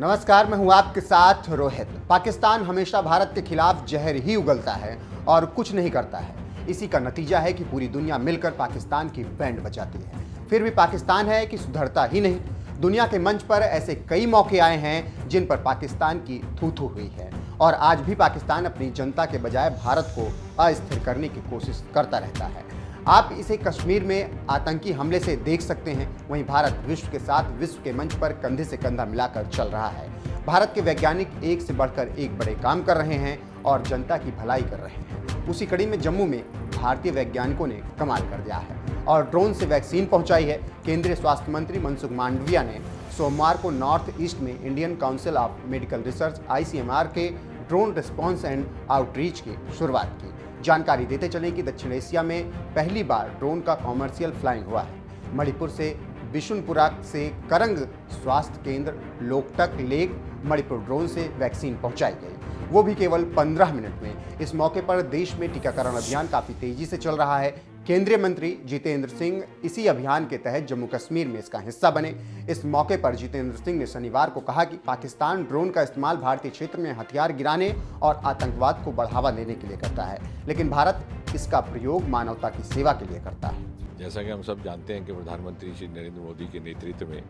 नमस्कार, मैं हूं आपके साथ रोहित। पाकिस्तान हमेशा भारत के खिलाफ जहर ही उगलता है और कुछ नहीं करता है। इसी का नतीजा है कि पूरी दुनिया मिलकर पाकिस्तान की बैंड बजाती है। फिर भी पाकिस्तान है कि सुधरता ही नहीं। दुनिया के मंच पर ऐसे कई मौके आए हैं जिन पर पाकिस्तान की थू थू हुई है और आज भी पाकिस्तान अपनी जनता के बजाय भारत को अस्थिर करने की कोशिश करता रहता है। आप इसे कश्मीर में आतंकी हमले से देख सकते हैं। वहीं भारत विश्व के साथ विश्व के मंच पर कंधे से कंधा मिलाकर चल रहा है। भारत के वैज्ञानिक एक से बढ़कर एक बड़े काम कर रहे हैं और जनता की भलाई कर रहे हैं। उसी कड़ी में जम्मू में भारतीय वैज्ञानिकों ने कमाल कर दिया है और ड्रोन से वैक्सीन पहुंचाई है। केंद्रीय स्वास्थ्य मंत्री मनसुख मांडविया ने सोमवार को नॉर्थ ईस्ट में Indian council of medical research (ICMR) के ड्रोन रिस्पॉन्स एंड आउटरीच की शुरुआत की। जानकारी देते चलें कि दक्षिण एशिया में पहली बार ड्रोन का कॉमर्शियल फ्लाइंग हुआ है। मणिपुर से बिशुनपुरा से करंग स्वास्थ्य केंद्र लोकटक लेक मणिपुर ड्रोन से वैक्सीन पहुंचाई गई, वो भी केवल 15 मिनट में। इस मौके पर देश में टीकाकरण अभियान काफी तेजी से चल रहा है। केंद्रीय मंत्री जितेंद्र सिंह इसी अभियान के तहत जम्मू कश्मीर में इसका हिस्सा बने। इस मौके पर जितेंद्र सिंह ने शनिवार को कहा कि पाकिस्तान ड्रोन का इस्तेमाल भारतीय क्षेत्र में हथियार गिराने और आतंकवाद को बढ़ावा देने के लिए करता है, लेकिन भारत इसका प्रयोग मानवता की सेवा के लिए करता है। जैसा कि हम सब जानते हैं कि प्रधानमंत्री श्री नरेंद्र मोदी के नेतृत्व में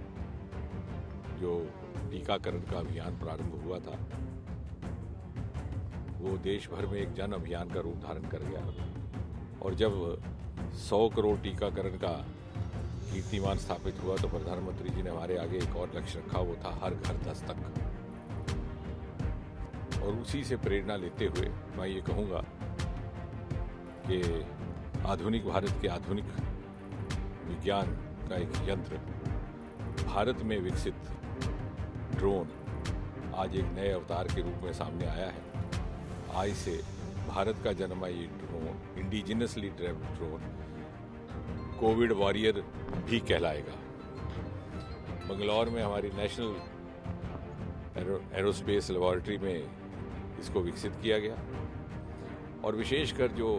जो टीकाकरण का अभियान प्रारंभ हुआ था वो देश भर में एक जन अभियान का रूप धारण कर गया और जब 100 करोड़ टीकाकरण का कीर्तिमान स्थापित हुआ तो प्रधानमंत्री जी ने हमारे आगे एक और लक्ष्य रखा, वो था हर घर 10 तक। और उसी से प्रेरणा लेते हुए मैं ये कहूँगा कि आधुनिक भारत के आधुनिक विज्ञान का एक यंत्र भारत में विकसित ड्रोन आज एक नए अवतार के रूप में सामने आया है। आज से भारत का जन्मा ये drone, indigenously developed drone, Covid warrior भी कहलाएगा। बंगलौर में हमारी नेशनल एरोस्पेस लेबोरेटरी में इसको विकसित किया गया और विशेषकर जो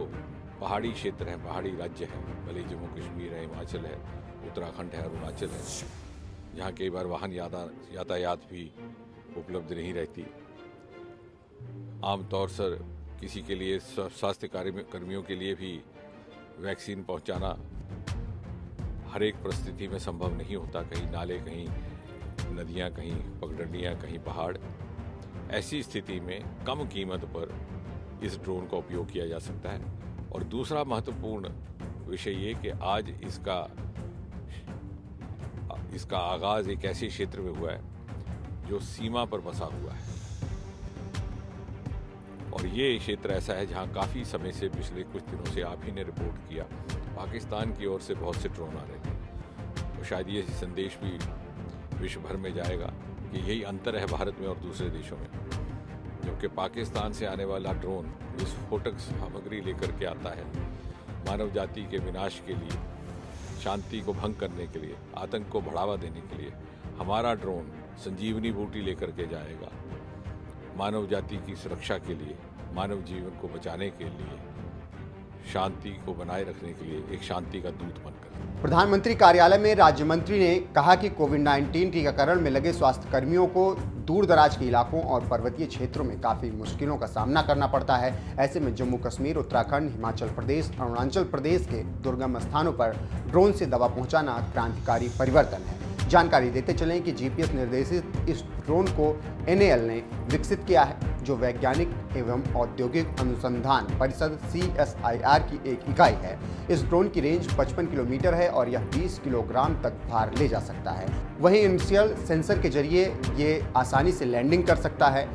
पहाड़ी क्षेत्र हैं, पहाड़ी राज्य हैं, भले जम्मू कश्मीर है, हिमाचल है, उत्तराखंड है, अरुणाचल है, जहाँ कई बार वाहन यातायात भी उपलब्ध नहीं रहती। आमतौर से किसी के लिए स्वास्थ्य कर्मियों के लिए भी वैक्सीन पहुंचाना हर एक परिस्थिति में संभव नहीं होता। कहीं नाले, कहीं नदियां, कहीं पगडंडियां, कहीं पहाड़। ऐसी स्थिति में कम कीमत पर इस ड्रोन का उपयोग किया जा सकता है। और दूसरा महत्वपूर्ण विषय ये कि आज इसका आगाज एक ऐसे क्षेत्र में हुआ है जो सीमा पर बसा हुआ है और ये क्षेत्र ऐसा है जहां काफ़ी समय से, पिछले कुछ दिनों से आप ही ने रिपोर्ट किया, पाकिस्तान की ओर से बहुत से ड्रोन आ रहे थे। तो शायद ये संदेश भी विश्व भर में जाएगा कि यही अंतर है भारत में और दूसरे देशों में। जबकि पाकिस्तान से आने वाला ड्रोन विस्फोटक सामग्री लेकर के आता है मानव जाति के विनाश के लिए, शांति को भंग करने के लिए, आतंक को बढ़ावा देने के लिए। हमारा ड्रोन संजीवनी बूटी लेकर के जाएगा मानव जाति की सुरक्षा के लिए, मानव जीवन को बचाने के लिए, शांति को बनाए रखने के लिए, एक शांति का दूत बनकर। प्रधानमंत्री कार्यालय में राज्य मंत्री ने कहा कि कोविड-19 टीकाकरण में लगे स्वास्थ्य कर्मियों को दूर दराज के इलाकों और पर्वतीय क्षेत्रों में काफ़ी मुश्किलों का सामना करना पड़ता है। ऐसे में जम्मू कश्मीर, उत्तराखंड, हिमाचल प्रदेश, अरुणाचल प्रदेश के दुर्गम स्थानों पर ड्रोन से दवा पहुंचाना क्रांतिकारी परिवर्तन है। जानकारी देते चलें कि GPS निर्देशित इस ड्रोन को NAL ने विकसित किया है, जो वैज्ञानिक एवं औद्योगिक अनुसंधान परिषद CSIR की एक इकाई है। इस ड्रोन की रेंज 55 किलोमीटर है और यह 20 किलोग्राम तक भार ले जा सकता है। वहीं इनिशियल सेंसर के जरिए ये आसानी से लैंडिंग कर सकता है।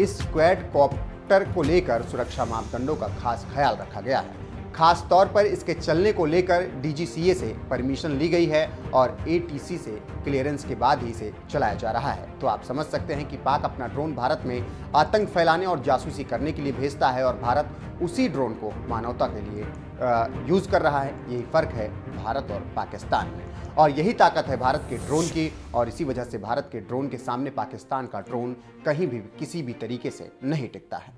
इस क्वाडकॉप्टर को लेकर सुरक्षा मापदंडों का खास ख्याल रखा गया है। खास तौर पर इसके चलने को लेकर DGCA से परमिशन ली गई है और ATC से क्लियरेंस के बाद ही इसे चलाया जा रहा है। तो आप समझ सकते हैं कि पाक अपना ड्रोन भारत में आतंक फैलाने और जासूसी करने के लिए भेजता है और भारत उसी ड्रोन को मानवता के लिए यूज़ कर रहा है। यही फ़र्क है भारत और पाकिस्तान में और यही ताकत है भारत के ड्रोन की और इसी वजह से भारत के ड्रोन के सामने पाकिस्तान का ड्रोन कहीं भी किसी भी तरीके से नहीं टिकता है।